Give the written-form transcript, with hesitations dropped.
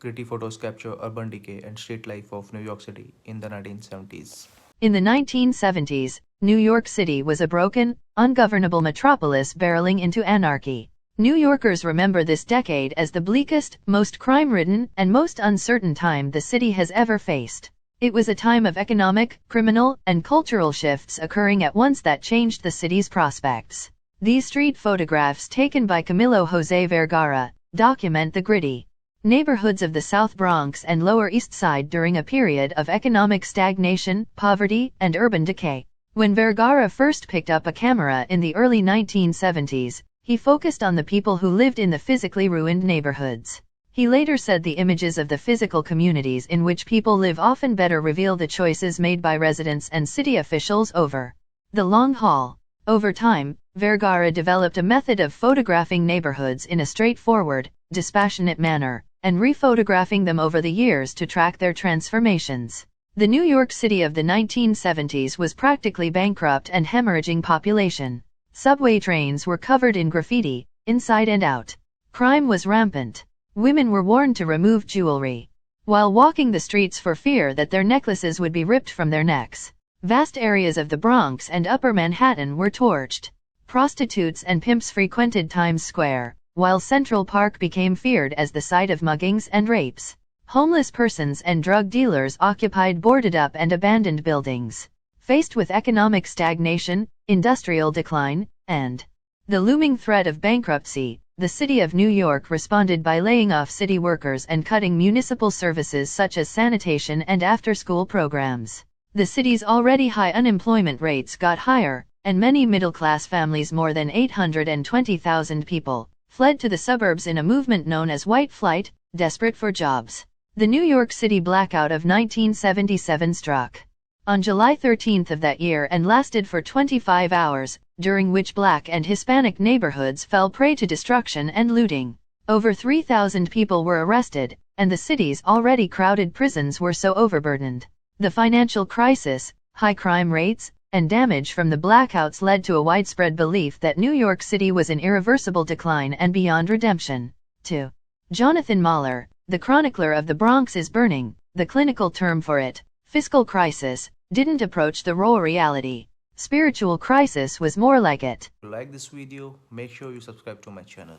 Gritty photos capture urban decay and street life of New York City in the 1970s. In the 1970s, New York City was a broken, ungovernable metropolis barreling into anarchy. New Yorkers remember this decade as the bleakest, most crime-ridden, and most uncertain time the city has ever faced. It was a time of economic, criminal, and cultural shifts occurring at once that changed the city's prospects. These street photographs taken by Camilo Jose Vergara document the gritty neighborhoods of the South Bronx and Lower East Side during a period of economic stagnation, poverty, and urban decay. When Vergara first picked up a camera in the early 1970s, he focused on the people who lived in the physically ruined neighborhoods. He later said the images of the physical communities in which people live often better reveal the choices made by residents and city officials over the long haul. Over time, Vergara developed a method of photographing neighborhoods in a straightforward, dispassionate manner, and rephotographing them over the years to track their transformations. The New York City of the 1970s was practically bankrupt and hemorrhaging population. Subway trains were covered in graffiti, inside and out. Crime was rampant. Women were warned to remove jewelry while walking the streets for fear that their necklaces would be ripped from their necks. Vast areas of the Bronx and Upper Manhattan were torched. Prostitutes and pimps frequented Times Square, while Central Park became feared as the site of muggings and rapes. Homeless persons and drug dealers occupied boarded-up and abandoned buildings. Faced with economic stagnation, industrial decline, and the looming threat of bankruptcy, the city of New York responded by laying off city workers and cutting municipal services such as sanitation and after-school programs. The city's already high unemployment rates got higher, and many middle-class families, more than 820,000 people, fled to the suburbs in a movement known as white flight, desperate for jobs. The New York City blackout of 1977 struck on July 13 of that year and lasted for 25 hours, during which Black and Hispanic neighborhoods fell prey to destruction and looting. Over 3,000 people were arrested, and the city's already crowded prisons were so overburdened. The financial crisis, high crime rates, and damage from the blackouts led to a widespread belief that New York City was in irreversible decline and beyond redemption. 2. Jonathan Mahler, the chronicler of The Bronx is Burning, the clinical term for it, fiscal crisis, didn't approach the raw reality. Spiritual crisis was more like it. If you like this video, make sure you subscribe to my channel.